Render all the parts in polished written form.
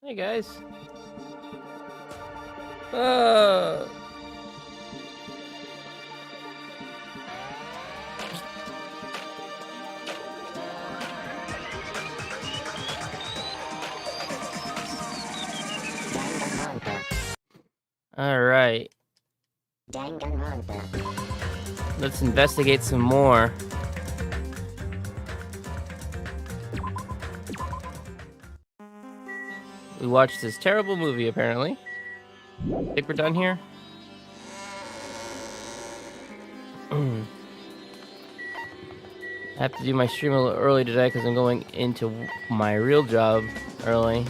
Hey guys. Uh, Danganronpa. all right. Danganronpa. Let's investigate some more. We watched this terrible movie, apparently. Think we're done here? I have to do my stream a little early today because I'm going into my real job early.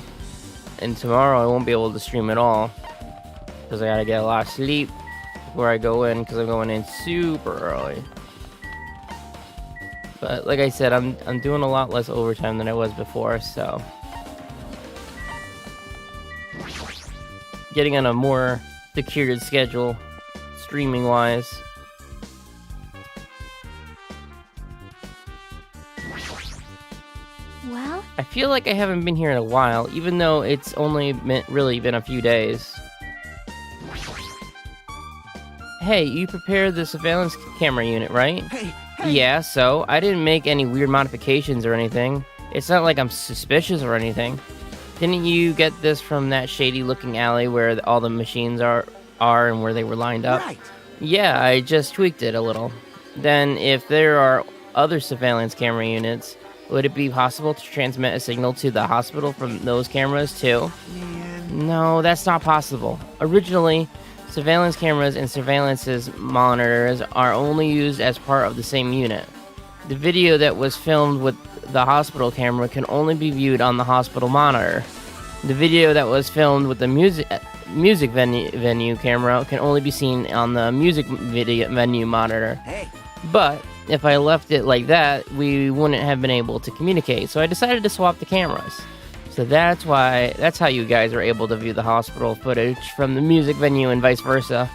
And tomorrow I won't be able to stream at all because I gotta get a lot of sleep before I go in because I'm going in super early. But like I said, I'm doing a lot less overtime than I was before, so getting on a more secured schedule, streaming wise. Well, I feel like I haven't been here in a while, even though it's only really been a few days. Hey, you prepared the surveillance camera unit, right? Hey. Yeah, so I didn't make any weird modifications or anything. It's not like I'm suspicious or anything. Didn't you get this from that shady-looking alley where all the machines are and where they were lined up? Right. Yeah, I just tweaked it a little. Then, if there are other surveillance camera units, would it be possible to transmit a signal to the hospital from those cameras too? Man. No, that's not possible. Originally, surveillance cameras and surveillance monitors are only used as part of the same unit. The video that was filmed with the hospital camera can only be viewed on the hospital monitor. The video that was filmed with the music venue camera can only be seen on the music venue monitor. Hey. But if I left it like that, we wouldn't have been able to communicate. So I decided to swap the cameras. So that's how you guys are able to view the hospital footage from the music venue and vice versa.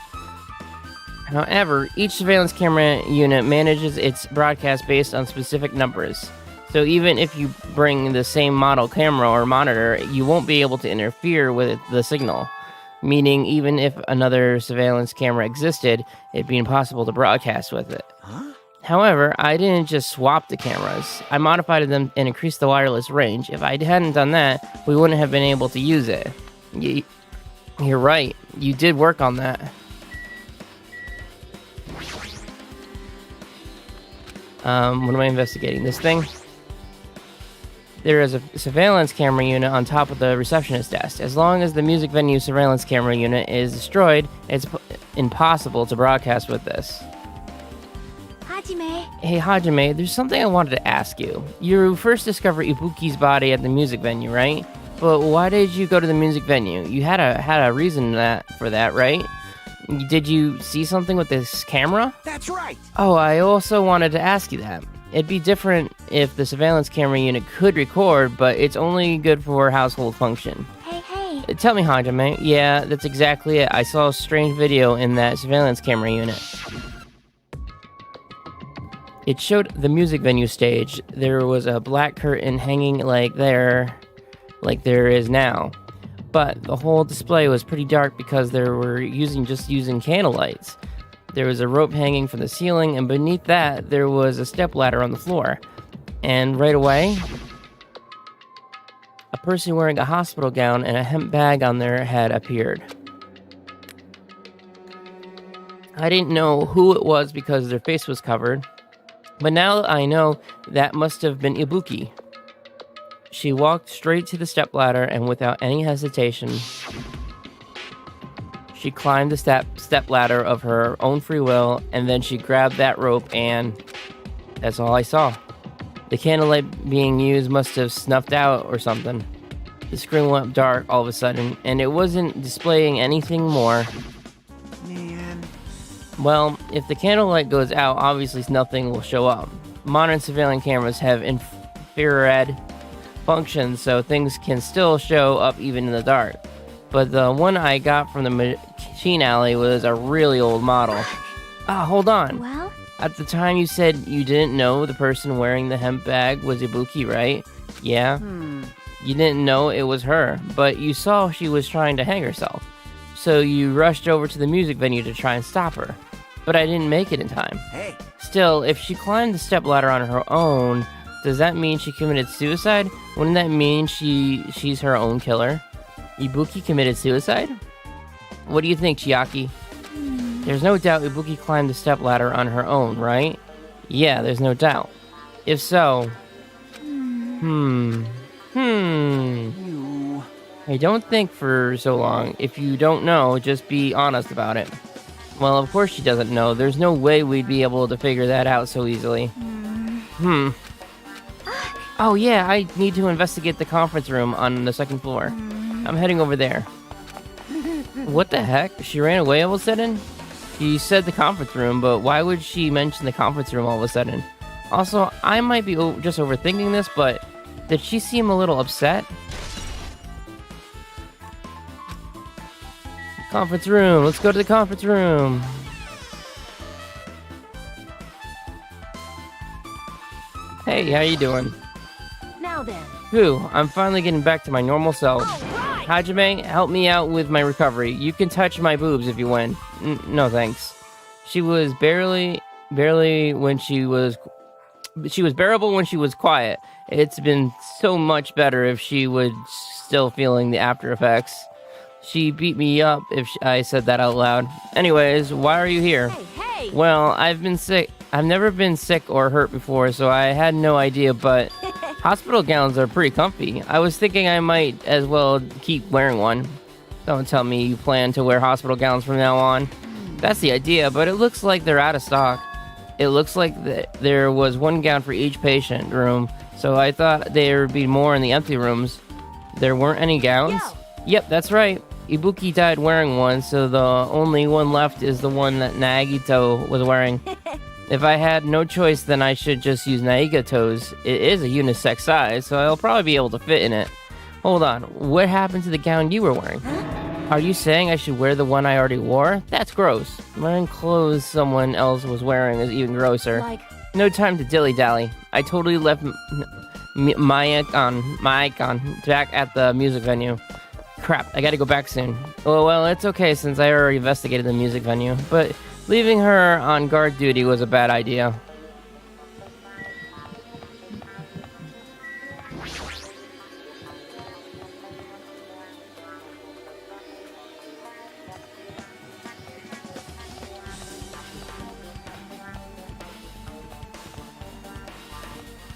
However, each surveillance camera unit manages its broadcast based on specific numbers. So even if you bring the same model camera or monitor, you won't be able to interfere with the signal. Meaning, even if another surveillance camera existed, it'd be impossible to broadcast with it. Huh? However, I didn't just swap the cameras. I modified them and increased the wireless range. If I hadn't done that, we wouldn't have been able to use it. You're right. You did work on that. What am I investigating? This thing? There is a surveillance camera unit on top of the receptionist desk. As long as the music venue surveillance camera unit is destroyed, it's impossible to broadcast with this. Hajime. Hey Hajime, there's something I wanted to ask you. You first discovered Ibuki's body at the music venue, right? But why did you go to the music venue? You had a reason for that, right? Did you see something with this camera? That's right. Oh, I also wanted to ask you that. It'd be different if the surveillance camera unit could record, but it's only good for household function. Hey. Tell me, Hajime. Yeah, that's exactly it. I saw a strange video in that surveillance camera unit. It showed the music venue stage. There was a black curtain hanging like there is now. But the whole display was pretty dark because they were using candle lights. There was a rope hanging from the ceiling, and beneath that, there was a stepladder on the floor. And right away, a person wearing a hospital gown and a hemp bag on their head appeared. I didn't know who it was because their face was covered, but now I know that must have been Ibuki. She walked straight to the stepladder, and without any hesitation, she climbed the stepladder of her own free will, and then she grabbed that rope, and that's all I saw. The candlelight being used must have snuffed out or something. The screen went dark all of a sudden, and it wasn't displaying anything more. Man. Well, if the candlelight goes out, obviously nothing will show up. Modern surveillance cameras have infrared functions, so things can still show up even in the dark. But the one I got from the machine alley was a really old model. Hold on. Well, At the time you said you didn't know the person wearing the hemp bag was Ibuki, right? Yeah? You didn't know it was her, but you saw she was trying to hang herself. So you rushed over to the music venue to try and stop her. But I didn't make it in time. Hey. Still, if she climbed the stepladder on her own, does that mean she committed suicide? Wouldn't that mean she's her own killer? Ibuki committed suicide? What do you think, Chiaki? There's no doubt Ibuki climbed the stepladder on her own, right? Yeah, there's no doubt. If so... Hey, don't think for so long. If you don't know, just be honest about it. Well, of course she doesn't know. There's no way we'd be able to figure that out so easily. Oh yeah, I need to investigate the conference room on the second floor. I'm heading over there. What the heck? She ran away all of a sudden? She said the conference room, but why would she mention the conference room all of a sudden? Also, I might be just overthinking this, but did she seem a little upset? Conference room. Let's go to the conference room. Hey, how you doing? Now then. Phew, I'm finally getting back to my normal self. Hajime, help me out with my recovery. You can touch my boobs if you win. No thanks. She was bearable when she was quiet. It's been so much better if she was still feeling the after effects. She beat me up if I said that out loud. Anyways, why are you here? Hey! Well, I've been sick. I've never been sick or hurt before, so I had no idea, but hospital gowns are pretty comfy. I was thinking I might as well keep wearing one. Don't tell me you plan to wear hospital gowns from now on. That's the idea, but it looks like they're out of stock. It looks like there was one gown for each patient room, so I thought there would be more in the empty rooms. There weren't any gowns? Yo. Yep, that's right. Ibuki died wearing one, so the only one left is the one that Nagito was wearing. If I had no choice, then I should just use Nagito's. It is a unisex size, so I'll probably be able to fit in it. Hold on, what happened to the gown you were wearing? Are you saying I should wear the one I already wore? That's gross. Wearing clothes someone else was wearing is even grosser. No time to dilly-dally. I totally left my icon back at the music venue. Crap, I gotta go back soon. Oh, well, it's okay since I already investigated the music venue, but leaving her on guard duty was a bad idea.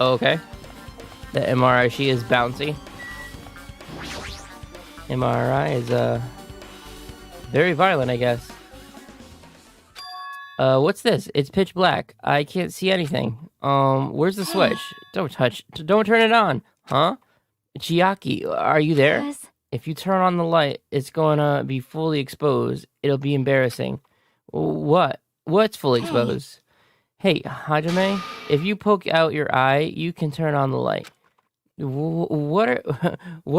Okay. The MRI, she is bouncy. MRI is, very violent, I guess. What's this? It's pitch black. I can't see anything. Where's the switch? Don't turn it on. Huh? Chiaki, are you there? Yes. If you turn on the light, it's gonna be fully exposed. It'll be embarrassing. What? What's fully exposed? Hey, Hajime, if you poke out your eye, you can turn on the light. What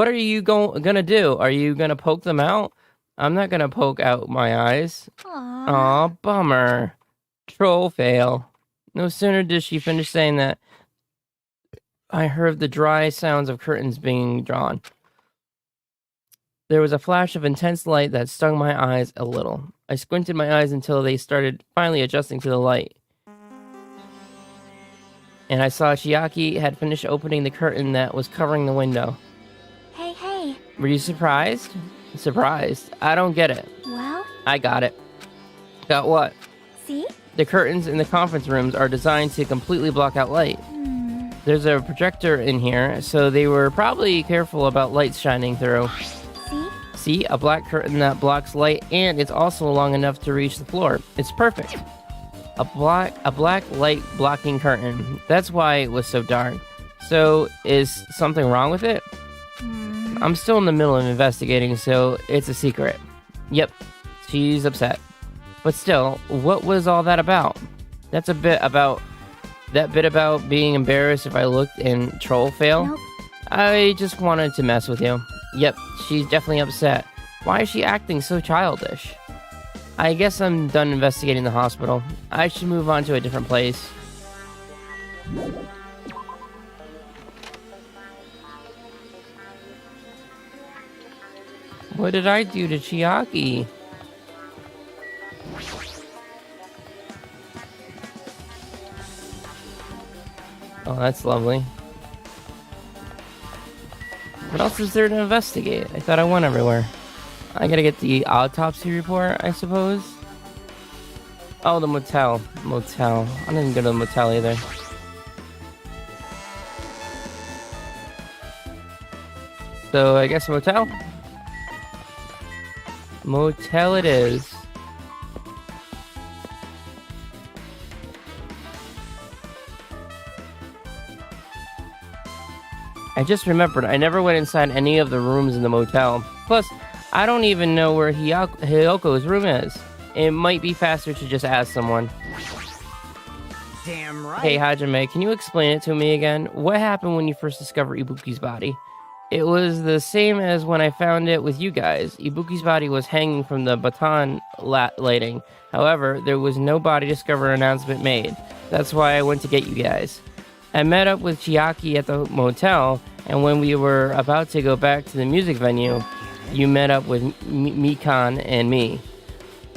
are you gonna do? Are you gonna poke them out? I'm not gonna poke out my eyes. Aw, bummer. Troll fail. No sooner did she finish saying that, I heard the dry sounds of curtains being drawn. There was a flash of intense light that stung my eyes a little. I squinted my eyes until they started finally adjusting to the light. And I saw Chiaki had finished opening the curtain that was covering the window. Hey. Were you surprised? Surprised? I don't get it. Well, I got it. Got what? see? The curtains in the conference rooms are designed to completely block out light. There's a projector in here, so they were probably careful about lights shining through. See? See? A black curtain that blocks light, and it's also long enough to reach the floor. It's perfect. A black light blocking curtain. That's why it was so dark. So, is something wrong with it? I'm still in the middle of investigating, so it's a secret. Yep, she's upset. But still, what was all that about? That's a bit about... That bit about being embarrassed if I looked and troll fail? Nope. I just wanted to mess with you. Yep, she's definitely upset. Why is she acting so childish? I guess I'm done investigating the hospital. I should move on to a different place. What did I do to Chiaki? Oh, that's lovely. What else is there to investigate? I thought I went everywhere. I gotta get the autopsy report, I suppose. Oh, the motel. Motel. I didn't go to the motel either. So, I guess motel? Motel it is. I just remembered, I never went inside any of the rooms in the motel. Plus, I don't even know where Hyoko's room is. It might be faster to just ask someone. Damn right. Hey Hajime, can you explain it to me again? What happened when you first discovered Ibuki's body? It was the same as when I found it with you guys. Ibuki's body was hanging from the baton lighting. However, there was no body discovery announcement made. That's why I went to get you guys. I met up with Chiaki at the motel, and when we were about to go back to the music venue, you met up with Mikan and me.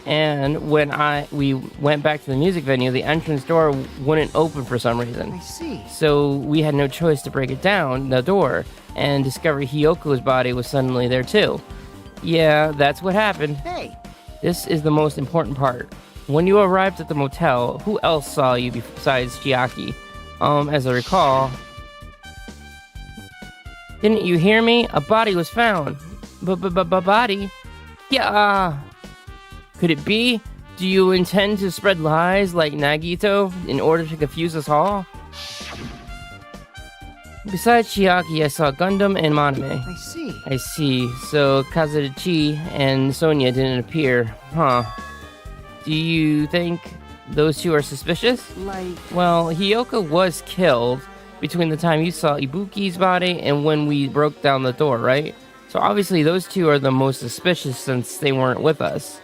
And when we went back to the music venue, the entrance door wouldn't open for some reason. I see. So we had no choice to break it down, the door, and discover Hyoko's body was suddenly there too. Yeah, that's what happened. Hey. This is the most important part. When you arrived at the motel, who else saw you besides Chiaki? As I recall... Didn't you hear me? A body was found. Body? Yeah. Could it be? Do you intend to spread lies like Nagito in order to confuse us all? Besides Chiaki, I saw Gundam and Maname. I see. I see. So Kazuchi and Sonia didn't appear. Huh. Do you think those two are suspicious? Like... Well, Hyoko was killed between the time you saw Ibuki's body and when we broke down the door, right? So obviously those two are the most suspicious since they weren't with us.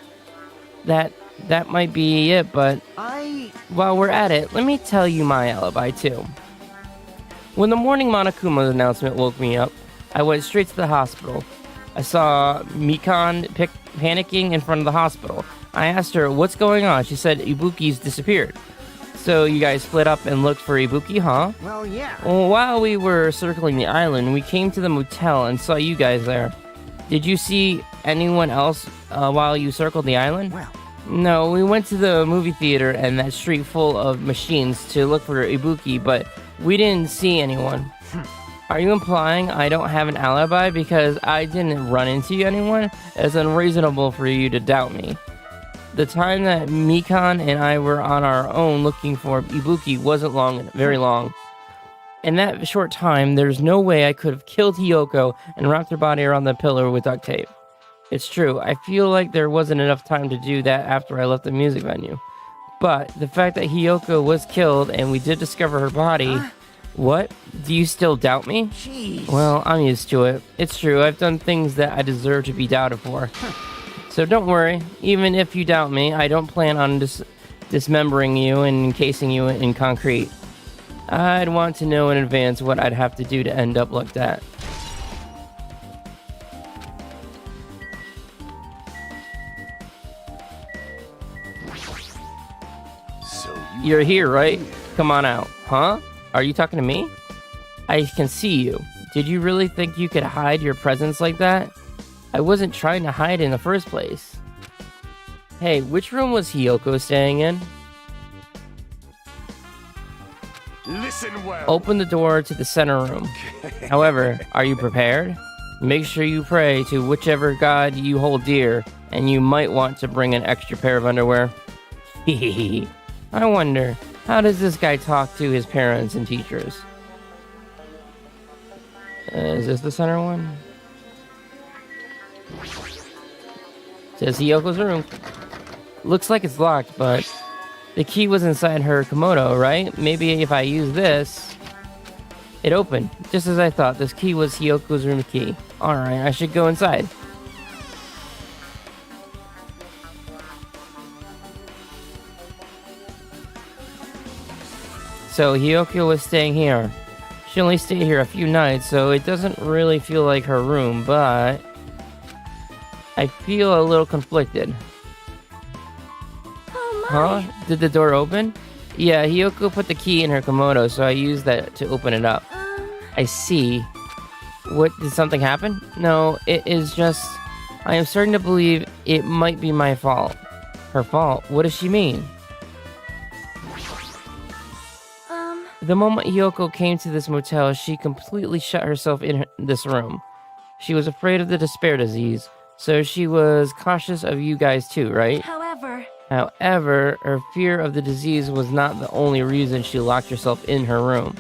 That might be it, but while we're at it, let me tell you my alibi too. When the morning Monokuma announcement woke me up, I went straight to the hospital. I saw Mikan panicking in front of the hospital. I asked her, what's going on? She said Ibuki's disappeared. So you guys split up and looked for Ibuki, huh? Well, yeah. Well, while we were circling the island, we came to the motel and saw you guys there. Did you see anyone else while you circled the island? Well... No, we went to the movie theater and that street full of machines to look for Ibuki, but we didn't see anyone. Are you implying I don't have an alibi because I didn't run into anyone? It's unreasonable for you to doubt me. The time that Mikan and I were on our own looking for Ibuki wasn't very long. In that short time, there's no way I could have killed Hyoko and wrapped her body around the pillar with duct tape. It's true, I feel like there wasn't enough time to do that after I left the music venue. But the fact that Hyoko was killed and we did discover her body... What? Do you still doubt me? Jeez. Well, I'm used to it. It's true, I've done things that I deserve to be doubted for. So don't worry, even if you doubt me, I don't plan on dismembering you and encasing you in concrete. I'd want to know in advance what I'd have to do to end up like that. So You're here, right? Come on out. Huh? Are you talking to me? I can see you. Did you really think you could hide your presence like that? I wasn't trying to hide in the first place. Hey, which room was Hyoko staying in? Listen well. Open the door to the center room. However, are you prepared? Make sure you pray to whichever god you hold dear, and you might want to bring an extra pair of underwear. Hehehe. I wonder, how does this guy talk to his parents and teachers? Is this the center one? Says Hyoko's room. Looks like it's locked, but the key was inside her Komodo, right? Maybe if I use this... It opened. Just as I thought, this key was Hyoko's room key. Alright, I should go inside. So Hyoko was staying here. She only stayed here a few nights, so it doesn't really feel like her room, but... I feel a little conflicted. Oh Huh? my. Did the door open? Yeah, Hiyoko put the key in her kimono, so I used that to open it up. I see. What, did something happen? No, it is just... I am starting to believe it might be my fault. Her fault? What does she mean? The moment Hiyoko came to this motel, she completely shut herself in this room. She was afraid of the despair disease, so she was cautious of you guys too, right? However, her fear of the disease was not the only reason she locked herself in her room.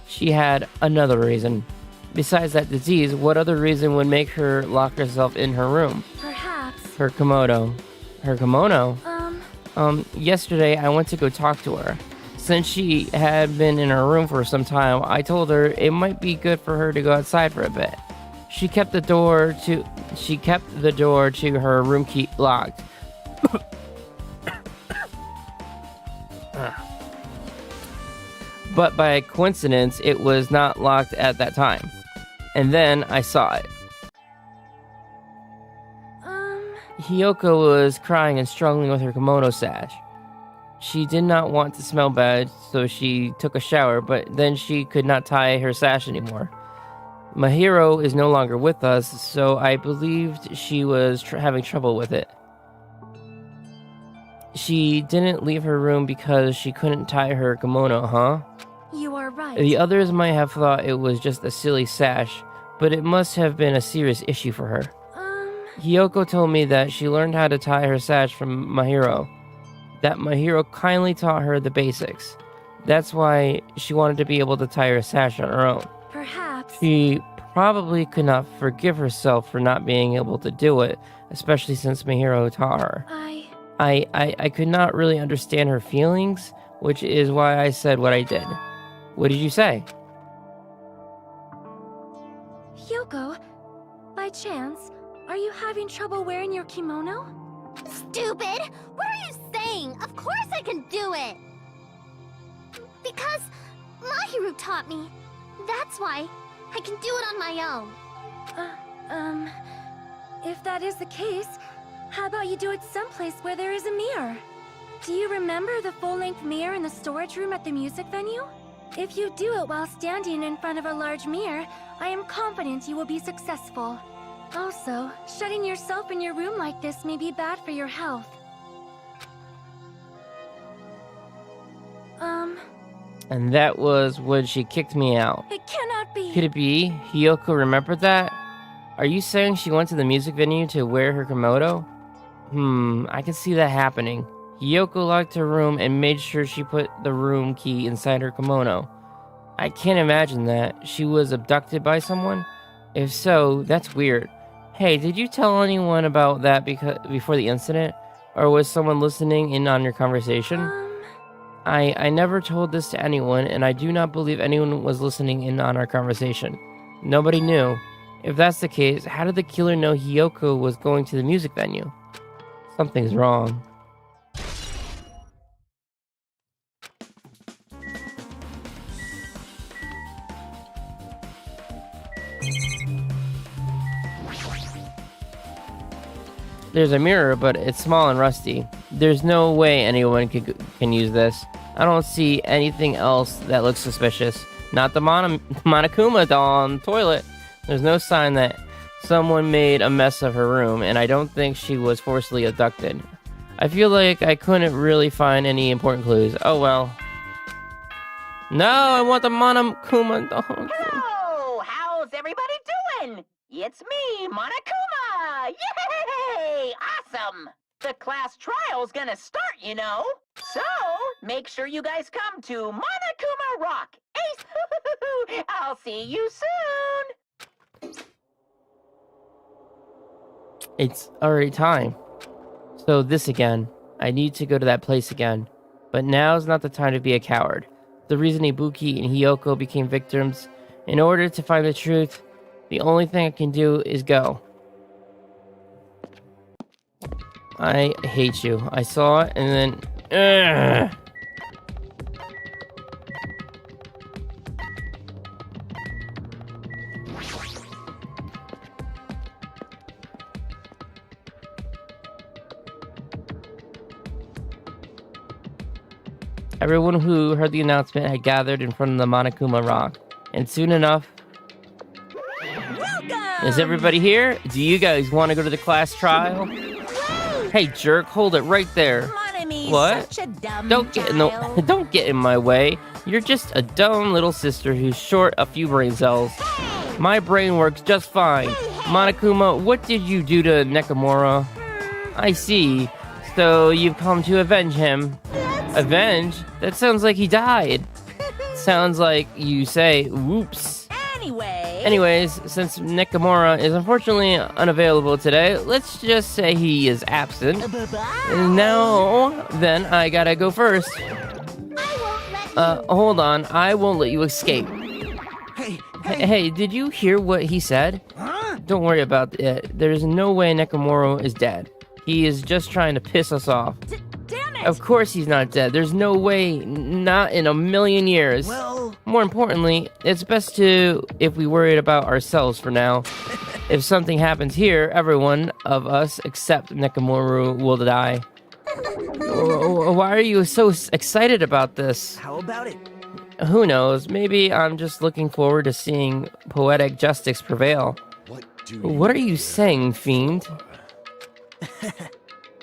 She had another reason. Besides that disease, what other reason would make her lock herself in her room? Perhaps. Her kimono. Her kimono? Yesterday I went to go talk to her. Since she had been in her room for some time, I told her it might be good for her to go outside for a bit. She kept the door to her room key locked. But by coincidence, it was not locked at that time. And then I saw it. Hiyoko was crying and struggling with her kimono sash. She did not want to smell bad, so she took a shower, but then she could not tie her sash anymore. Mahiro is no longer with us, so I believed she was having trouble with it. She didn't leave her room because she couldn't tie her kimono, huh? You are right. The others might have thought it was just a silly sash, but it must have been a serious issue for her. Hiyoko told me that she learned how to tie her sash from Mahiro. That Mahiro kindly taught her the basics. That's why she wanted to be able to tie her sash on her own. Perhaps. She probably could not forgive herself for not being able to do it, especially since Mahiro taught her. I could not really understand her feelings, which is why I said what I did. What did you say? Hyoko, by chance, are you having trouble wearing your kimono? Stupid! What are you saying? Of course I can do it! Because Mahiru taught me. That's why I can do it on my own. If that is the case, how about you do it someplace where there is a mirror? Do you remember the full-length mirror in the storage room at the music venue? If you do it while standing in front of a large mirror, I am confident you will be successful. Also, shutting yourself in your room like this may be bad for your health. And that was when she kicked me out. It cannot be. Could it be Hiyoko remembered that? Are you saying she went to the music venue to wear her kimono? I can see that happening. Hiyoko locked her room and made sure she put the room key inside her kimono. I can't imagine that. She was abducted by someone? If so, that's weird. Hey, did you tell anyone about that before the incident? Or was someone listening in on your conversation? I never told this to anyone, and I do not believe anyone was listening in on our conversation. Nobody knew. If that's the case, how did the killer know Hiyoko was going to the music venue? Something's wrong. There's a mirror, but it's small and rusty. There's no way anyone can use this. I don't see anything else that looks suspicious. Not the Monokuma on toilet. There's no sign that someone made a mess of her room, and I don't think she was forcibly abducted. I feel like I couldn't really find any important clues. Oh well. No, I want the Monokuma. Hello! How's everybody doing? It's me, Monokuma! Yay! Awesome! The class trial's gonna start, you know. So, make sure you guys come to Monokuma Rock. Ace! I'll see you soon! It's already time. So this again. I need to go to that place again. But now's not the time to be a coward. The reason Ibuki and Hiyoko became victims, in order to find the truth, the only thing I can do is go. I hate you. I saw it and then... Ugh. Everyone who heard the announcement had gathered in front of the Monokuma Rock. And soon enough... Welcome! Is everybody here? Do you guys want to go to the class trial? Hey, jerk, hold it right there. Monomi's What? such a dumb Don't get child. don't get in my way. You're just a dumb little sister who's short a few brain cells. My brain works just fine. Monokuma, what did you do to Nakamura? I see. So you've come to avenge him. Avenge? That sounds like he died. Sounds like you say, whoops. Anyways, since Nakamura is unfortunately unavailable today, let's just say he is absent. And now, then, I gotta go first. Hold on, I won't let you escape. Hey, did you hear what he said? Don't worry about it. There's no way Nakamura is dead. He is just trying to piss us off. Damn it! Of course he's not dead. There's no way, not in a million years. Well, More importantly, it's best to, if we worried about ourselves for now. If something happens here, everyone of us except Nakamura will die. Why are you so excited about this? how about it? Who knows? Maybe I'm just looking forward to seeing poetic justice prevail. What are you saying, fiend?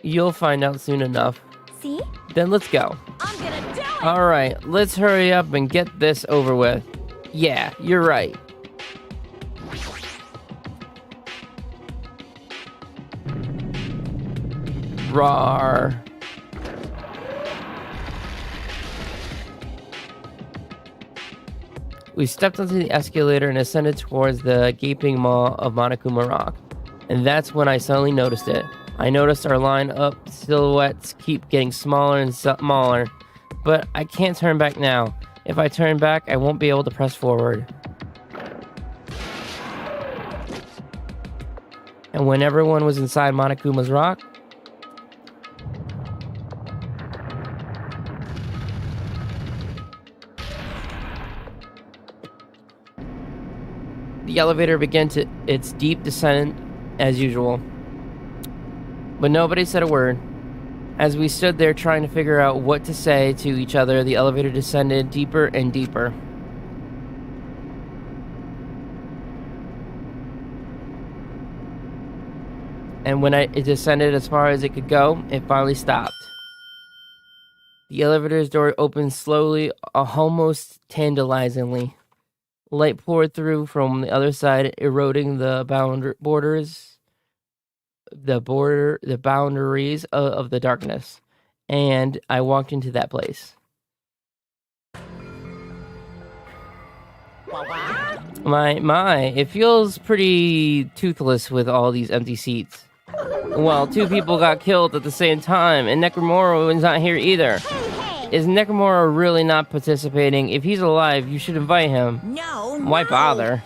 You'll find out soon enough. See? Then let's go. I'm gonna do it! Alright, let's hurry up and get this over with. Yeah, you're right. Rawr. We stepped onto the escalator and ascended towards the gaping maw of Monokuma Rock. And that's when I suddenly noticed it. I noticed our line-up silhouettes keep getting smaller and smaller, but I can't turn back now. If I turn back, I won't be able to press forward. And when everyone was inside Monokuma's rock, the elevator began its deep descent as usual. But nobody said a word. As we stood there trying to figure out what to say to each other, the elevator descended deeper and deeper. And when it descended as far as it could go, it finally stopped. The elevator's door opened slowly, almost tantalizingly. Light poured through from the other side, eroding the boundaries of the darkness, and I walked into that place. My, it feels pretty toothless with all these empty seats. Well, 2 people got killed at the same time, and Nakamura is not here either. Is Nakamura really not participating? If he's alive, you should invite him. No, Why bother?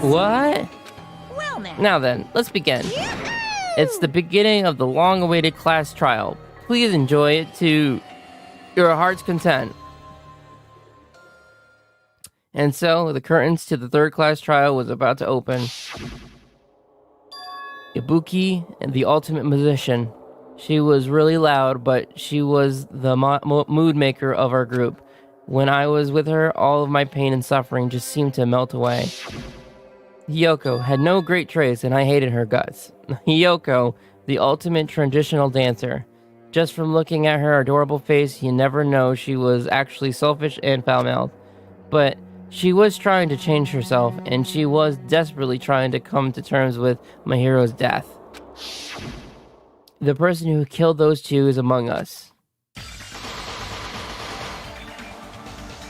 What? Well now. Now then, let's begin. It's the beginning of the long-awaited class trial. Please enjoy it to your heart's content. And so, the curtains to the third class trial was about to open. Ibuki, the ultimate musician. She was really loud, but she was the mood maker of our group. When I was with her, all of my pain and suffering just seemed to melt away. Hiyoko had no great traits, and I hated her guts. Hiyoko, the ultimate traditional dancer. Just from looking at her adorable face, you never know she was actually selfish and foul-mouthed. But she was trying to change herself, and she was desperately trying to come to terms with my hero's death. The person who killed those 2 is among us.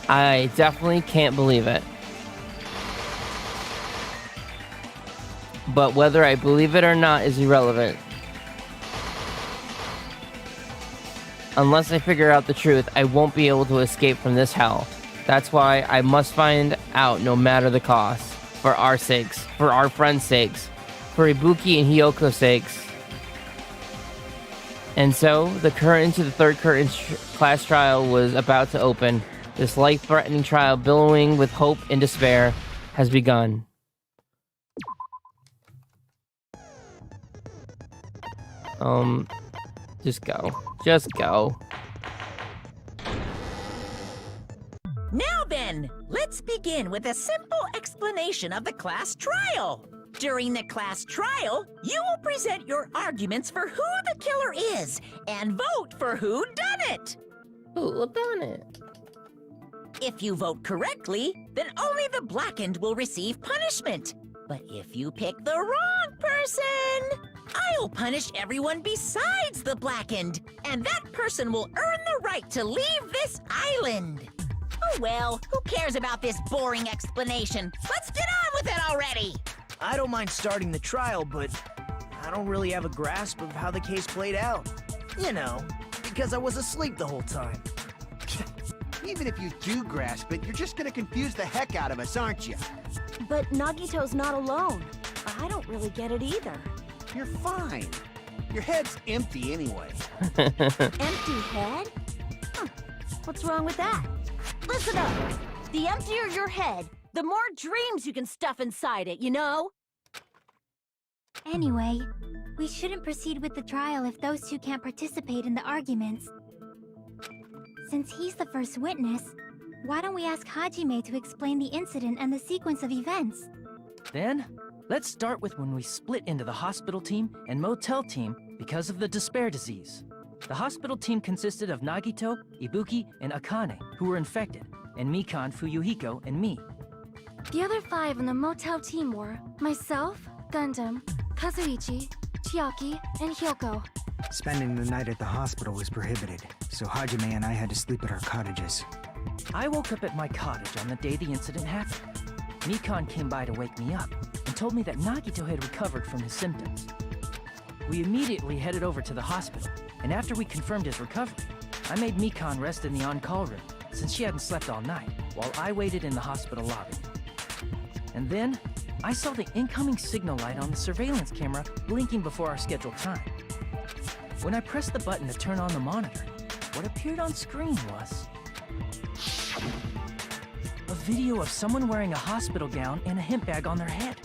I definitely can't believe it. But whether I believe it or not is irrelevant. Unless I figure out the truth, I won't be able to escape from this hell. That's why I must find out no matter the cost. For our sakes, for our friends' sakes, for Ibuki and Hiyoko's sakes. And so, the curtain to the third class trial was about to open. This life-threatening trial, billowing with hope and despair, has begun. Just go. Just go. then, let's begin with a simple explanation of the class trial. During the class trial, you will present your arguments for who the killer is and vote for who done it. Who done it? If you vote correctly, then only the blackened will receive punishment. But if you pick the wrong person, I'll punish everyone besides the blackened, and that person will earn the right to leave this island. Oh well, who cares about this boring explanation? Let's get on with it already! I don't mind starting the trial, but I don't really have a grasp of how the case played out. You know, because I was asleep the whole time. Even if you do grasp it, you're just gonna confuse the heck out of us, aren't you? But Nagito's not alone. I don't really get it either. You're fine. Your head's empty anyway. Empty head? Huh. What's wrong with that? Listen up! The emptier your head, the more dreams you can stuff inside it, you know? Anyway, we shouldn't proceed with the trial if those two can't participate in the arguments. Since he's the first witness, why don't we ask Hajime to explain the incident and the sequence of events? Then, let's start with when we split into the hospital team and motel team because of the despair disease. The hospital team consisted of Nagito, Ibuki, and Akane, who were infected, and Mikan, Fuyuhiko, and me. The other 5 in the motel team were myself, Gundam, Kazuichi, Chiaki, and Hyoko. Spending the night at the hospital was prohibited, so Hajime and I had to sleep at our cottages. I woke up at my cottage on the day the incident happened. Mikan came by to wake me up and told me that Nagito had recovered from his symptoms. We immediately headed over to the hospital, and after we confirmed his recovery, I made Mikan rest in the on-call room since she hadn't slept all night, while I waited in the hospital lobby. And then, I saw the incoming signal light on the surveillance camera blinking before our scheduled time. When I pressed the button to turn on the monitor, what appeared on screen was a video of someone wearing a hospital gown and a hemp bag on their head,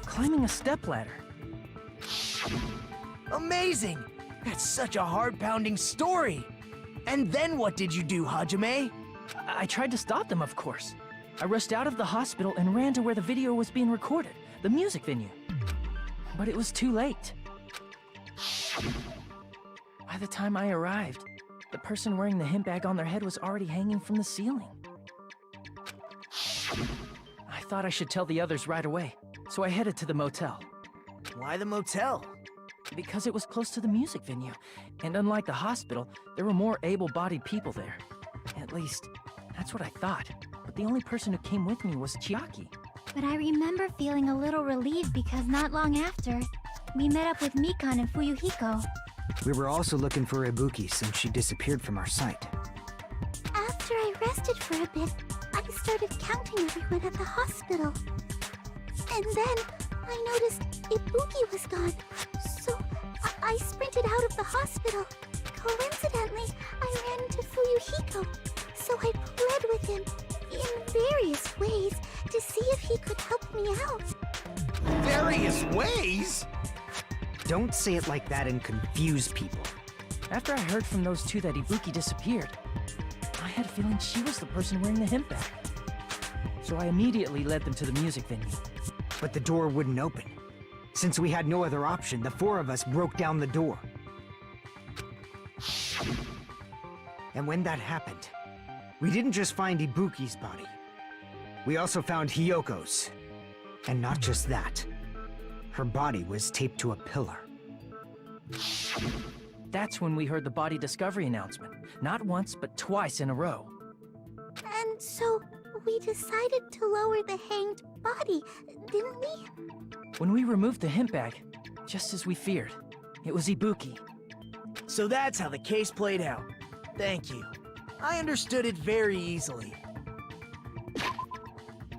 climbing a stepladder. Amazing! That's such a heart-pounding story! And then what did you do, Hajime? I tried to stop them, of course. I rushed out of the hospital and ran to where the video was being recorded, the music venue. But it was too late. By the time I arrived, the person wearing the hemp bag on their head was already hanging from the ceiling. I thought I should tell the others right away, so I headed to the motel. Why the motel? Because it was close to the music venue, and unlike the hospital, there were more able-bodied people there. At least, that's what I thought. But the only person who came with me was Chiaki. But I remember feeling a little relieved because not long after, we met up with Mikan and Fuyuhiko. We were also looking for Ibuki since she disappeared from our sight. After I rested for a bit, I started counting everyone at the hospital. And then I noticed Ibuki was gone. So I sprinted out of the hospital. Coincidentally, I ran into Fuyuhiko. So I pled with him in various ways to see if he could help me out. Various ways? Don't say it like that and confuse people. After I heard from those two that Ibuki disappeared, I had a feeling she was the person wearing the hemp bag. So I immediately led them to the music venue. But the door wouldn't open. Since we had no other option, the 4 of us broke down the door. And when that happened, we didn't just find Ibuki's body. We also found Hyoko's. And not just that. Her body was taped to a pillar. That's when we heard the body discovery announcement. Not once, but twice in a row. And so we decided to lower the hanged body, didn't we? When we removed the hemp bag, just as we feared, it was Ibuki. So that's how the case played out. Thank you. I understood it very easily.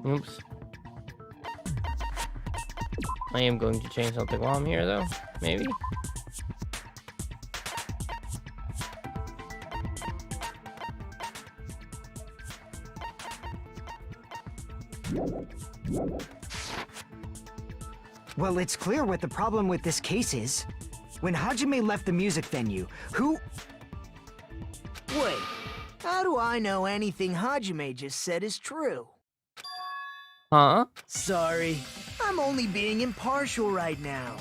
Oops. I am going to change something while I'm here, though. Maybe? Well, it's clear what the problem with this case is. When Hajime left the music venue, who... Wait, how do I know anything Hajime just said is true. Huh? Sorry, I'm only being impartial right now.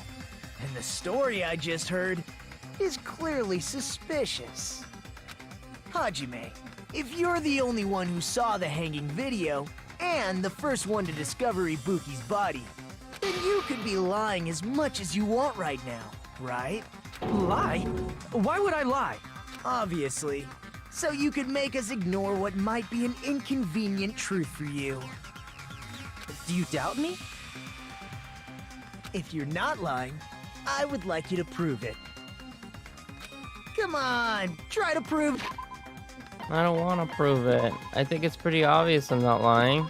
And the story I just heard is clearly suspicious. Hajime, if you're the only one who saw the hanging video, and the first one to discover Ibuki's body, then you could be lying as much as you want right now, right? Lie? Why would I lie? Obviously. So you could make us ignore what might be an inconvenient truth for you. Do you doubt me? If you're not lying, I would like you to prove it. Come on, try to prove... I don't want to prove it. I think it's pretty obvious I'm not lying.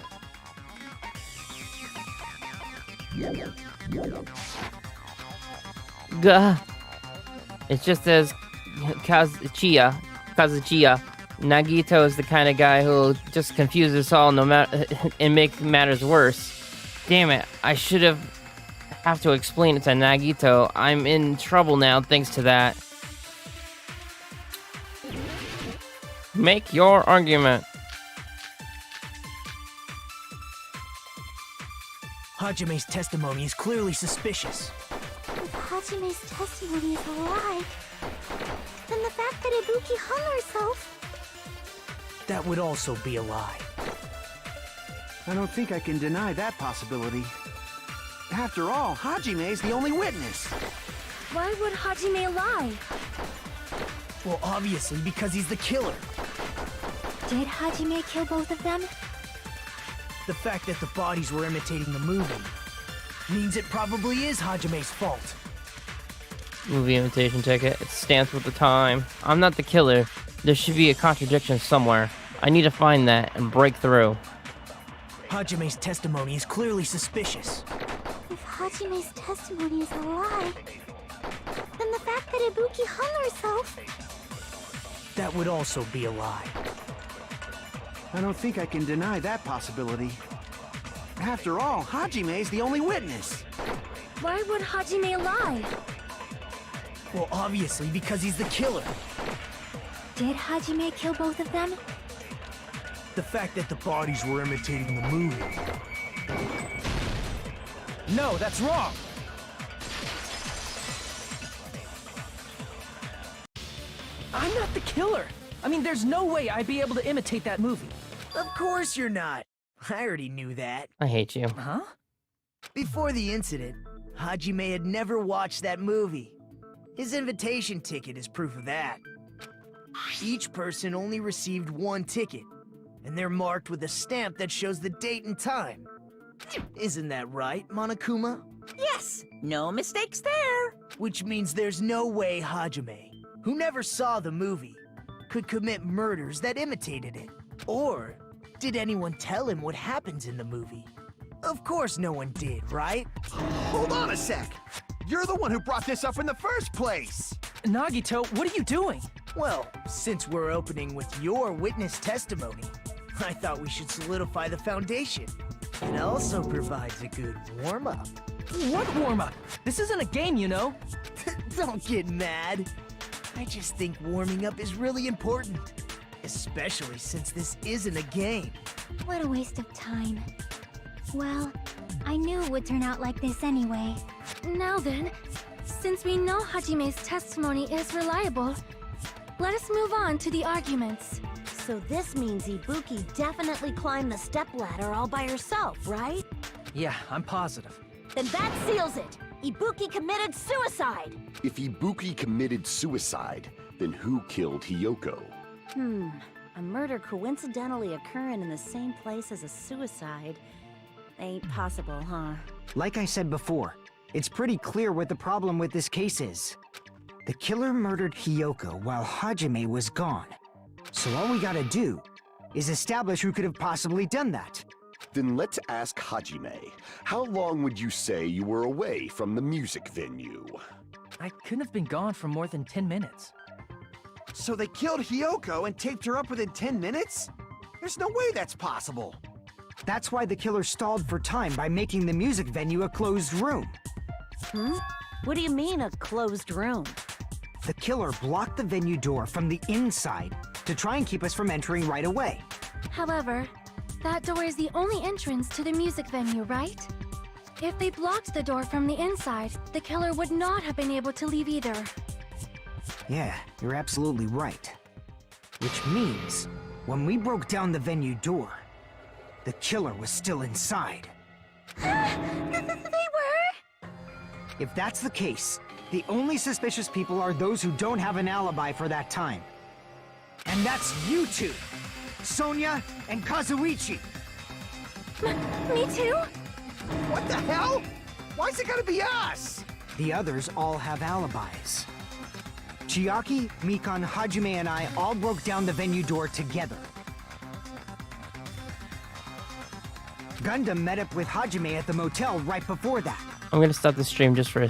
Gah. It's just as Kazuchiya, Nagito is the kind of guy who'll just confuse us all no matter and make matters worse. Damn it, I should have to explain it to Nagito. I'm in trouble now thanks to that. Make your argument. Hajime's testimony is clearly suspicious. If Hajime's testimony is a lie, then the fact that Ibuki hung herself... That would also be a lie. I don't think I can deny that possibility. After all, Hajime's the only witness. Why would Hajime lie? Well, obviously, because he's the killer. Did Hajime kill both of them? The fact that the bodies were imitating the movie means it probably is Hajime's fault. Movie imitation ticket. It stands with the time. I'm not the killer. There should be a contradiction somewhere. I need to find that and break through. Hajime's testimony is clearly suspicious. If Hajime's testimony is a lie, then the fact that Ibuki hung herself... That would also be a lie. I don't think I can deny that possibility. After all, Hajime's the only witness. Why would Hajime lie? Well, obviously, because he's the killer. Did Hajime kill both of them? The fact that the bodies were imitating the movie. No, that's wrong! I'm not the killer! I mean, there's no way I'd be able to imitate that movie. Of course you're not. I already knew that. I hate you. Huh? Before the incident, Hajime had never watched that movie. His invitation ticket is proof of that. Each person only received one ticket, and they're marked with a stamp that shows the date and time. Isn't that right, Monokuma? Yes, no mistakes there. Which means there's no way Hajime, who never saw the movie, could commit murders that imitated it. Or did anyone tell him what happens in the movie? Of course no one did, right? Hold on a sec! You're the one who brought this up in the first place! Nagito, what are you doing? Well, since we're opening with your witness testimony, I thought we should solidify the foundation. It also provides a good warm-up. What warm-up? This isn't a game, you know. Don't get mad. I just think warming up is really important. Especially since this isn't a game. What a waste of time. Well, I knew it would turn out like this anyway. Now then, since we know Hajime's testimony is reliable, let us move on to the arguments. So this means Ibuki definitely climbed the stepladder all by herself, right? Yeah, I'm positive. Then that seals it! Ibuki committed suicide! If Ibuki committed suicide, then who killed Hiyoko? A murder coincidentally occurring in the same place as a suicide ain't possible, huh? Like I said before, it's pretty clear what the problem with this case is. The killer murdered Hiyoko while Hajime was gone. So all we gotta do is establish who could have possibly done that. Then let's ask Hajime. How long would you say you were away from the music venue? I couldn't have been gone for more than 10 minutes. So they killed Hiyoko and taped her up within 10 minutes? There's no way that's possible. That's why the killer stalled for time by making the music venue a closed room. What do you mean, a closed room? The killer blocked the venue door from the inside to try and keep us from entering right away. However, that door is the only entrance to the music venue, right? If they blocked the door from the inside, the killer would not have been able to leave either. Yeah, you're absolutely right. Which means, when we broke down the venue door, the killer was still inside. They were? If that's the case, the only suspicious people are those who don't have an alibi for that time. And that's you two! Sonia and Kazuichi! Me too? What the hell? Why's it gotta be us? The others all have alibis. Chiaki, Mikan, Hajime, and I all broke down the venue door together. Gundam met up with Hajime at the motel right before that. I'm gonna stop the stream just for a